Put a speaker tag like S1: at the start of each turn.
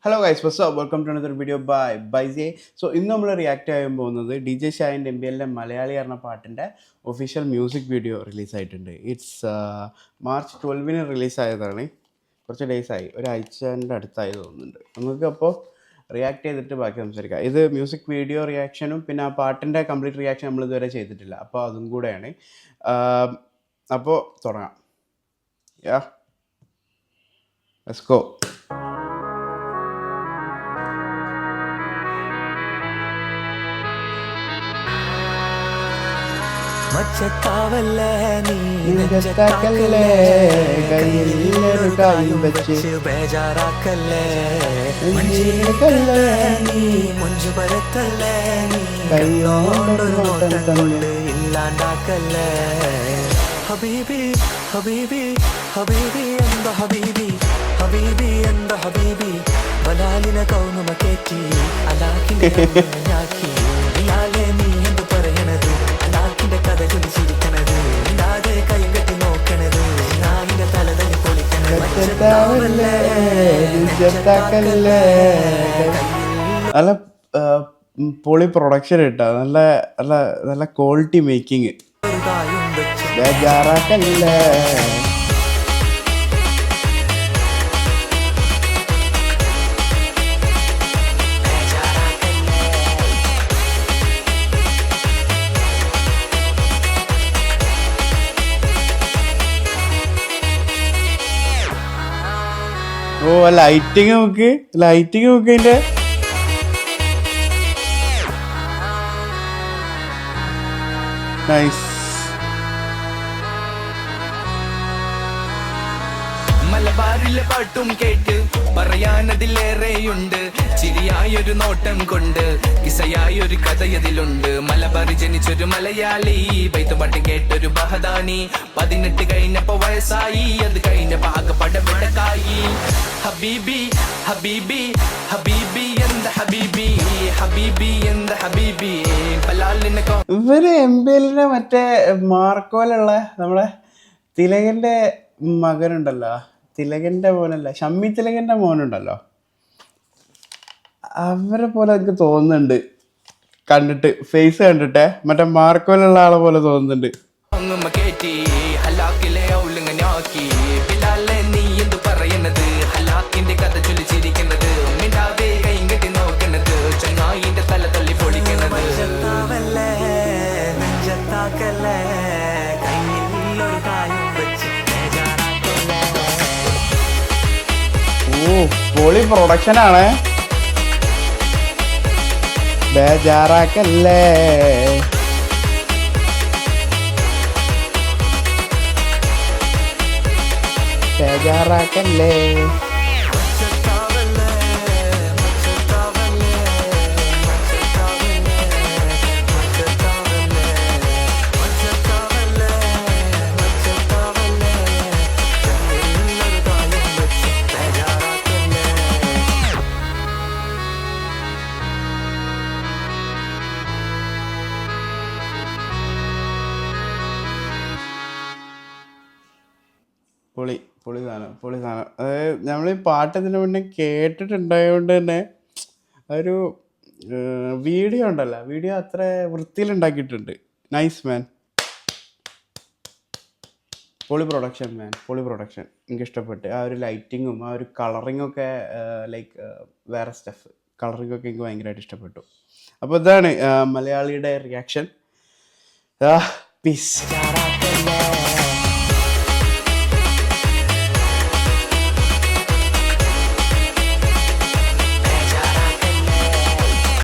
S1: Hello guys, first welcome to another video by ബൈസിയെ. So ഇന്ന് നമ്മൾ റിയാക്ട് ചെയ്യാൻ പോകുന്നത് DJ ഷാഹിൻ്റെ MBLൻ്റെ മലയാളി എന്ന പാട്ടിൻ്റെ ഒഫീഷ്യൽ മ്യൂസിക് വീഡിയോ റിലീസായിട്ടുണ്ട്. ഇറ്റ്സ് മാർച്ച് 12 റിലീസായതാണ്. കുറച്ച് ഡേയ്സായി, ഒരാഴ്ചൻ്റെ അടുത്തായി തോന്നുന്നുണ്ട്. നമുക്ക് അപ്പോൾ റിയാക്ട് ചെയ്തിട്ട് ബാക്കി സംസാരിക്കാം. ഇത് മ്യൂസിക് വീഡിയോ റിയാക്ഷനും പിന്നെ ആ പാട്ടിൻ്റെ കംപ്ലീറ്റ് റിയാക്ഷൻ നമ്മൾ ഇതുവരെ ചെയ്തിട്ടില്ല, അപ്പോൾ അതും കൂടെയാണ്. അപ്പോൾ തുടങ്ങാം. യാ, ലെറ്റ്സ് ഗോ.
S2: മച്ചത്താവല്ലേ നീ
S1: നെഞ്ചത്താക്കല്ലേ, കയ്യിലൊരു കായും വെച്ച്
S2: ബേജാറാക്കല്ലേ,
S1: നെഞ്ചിലേക്കല്ലേ
S2: നീ മുഞ്ചു പരത്തല്ലേ, നീ
S1: കയ്യോണ്ടൊരു നോട്ടം തന്ന്
S2: ഇല്ലാണ്ടാക്കല്ലേ. ഹബീബി ഹബീബി ഹബീബി എന്താ ഹബീബി, ഹബീബി എന്താ ഹബീബി, ബലാലിനെ കൗന്നുമ കേറ്റി അലാക്കിനെ ഞാക്കി. ഇയാളെ നീ എന്ത് പറയണത്, അലാക്കിന്റെ കഥ ചൊല്ലിച്ചിരിക്കണത്, ഇല്ലാതെ കൈയും കെട്ടി നോക്കണത്, ഞാനിന്റെ തല തല്ലി പൊളിക്കണത്.
S1: നെഞ്ചത്താവല്ലേ, നെഞ്ചത്താക്കല്ലേ. നല്ല പൊളി പ്രൊഡക്ഷൻ ഇട്ടാ, നല്ല നല്ല നല്ല ക്വാളിറ്റി മേക്കിങ്.
S2: ഒരു കായും വെച്ച്
S1: ബേജാറാക്കല്ലേ. ഓ, ലൈറ്റിങ് നോക്ക്, ലൈറ്റിങ് നോക്ക്. അതിന്റെ നൈസ്.
S2: മലബാറിലെ പാട്ടും കേട്ട് പറയാനതിലേറെയുണ്ട്, ചിരിയായൊരു നോട്ടം കൊണ്ട് കിസയായൊരു കഥയതിലുണ്ട്. മലബാറി ജനിച്ചൊരു മലയാളി, പൈത്തുപാട്ട് കേട്ടൊരു ബഹദാനി, 18 കഴിഞ്ഞപ്പോ വയസ്സായി, അത് കഴിഞ്ഞപ്പോ ആകെപ്പടവിടക്കായി. ഹബീബി ഹബീബി ഹബീബി എന്താ ഹബീബി, ഹബീബി എന്താ ഹബീബി, പലാലിനെ
S1: ഇവര് MBLന്റെ മറ്റേ മാർക്കോലുള്ള നമ്മളെ തിലകന്റെ മകനുണ്ടല്ലോ, തിലകന്റെ മോനല്ല, ഷമ്മി തിലകന്റെ മോനുണ്ടല്ലോ, അവരെ പോലെ എനിക്ക് തോന്നുന്നുണ്ട് കണ്ടിട്ട്, ഫേസ് കണ്ടിട്ടേ മറ്റേ മാർക്കോലുള്ള ആളെ പോലെ തോന്നുന്നുണ്ട്.
S2: കേറ്റി ഹലാക്കിലെ ഔലിങ്ങനാക്കി. ബിലാലെ നീ എന്ത് പറയണത്, ഹലാക്കിന്റെ കഥ ചൊല്ലിച്ചിരിക്കുന്നത്, മിണ്ടാതെ കൈയും കെട്ടി നോക്കണത്, ചങ്ങായിന്റെ തല തല്ലി പൊളിക്കണത്.
S1: ഓ, പൊളി പ്രൊഡക്ഷനാണ്. ബേജാറാക്കല്ലേ, ബേജാറാക്കല്ലേ. പൊളി പൊളി സാധനം, പൊളി സാധനം. അതായത് നമ്മൾ ഈ പാട്ട് ഇതിന് മുന്നേ കേട്ടിട്ടുണ്ടായതുകൊണ്ട് തന്നെ ഒരു വീഡിയോ ഉണ്ടല്ലോ, വീഡിയോ അത്ര വൃത്തിയിലുണ്ടാക്കിയിട്ടുണ്ട്. നൈസ് മാൻ, പൊളി പ്രൊഡക്ഷൻ മാൻ, പൊളി പ്രൊഡക്ഷൻ. എനിക്കിഷ്ടപ്പെട്ട് ആ ഒരു ലൈറ്റിങ്ങും ആ ഒരു കളറിങ്ങൊക്കെ, ലൈക്ക് വേറെ സ്റ്റഫ് കളറിങ്ങൊക്കെ എനിക്ക് ഭയങ്കരമായിട്ട് ഇഷ്ടപ്പെട്ടു. അപ്പോൾ ഇതാണ് മലയാളിയുടെ റിയാക്ഷൻ. പീസ്.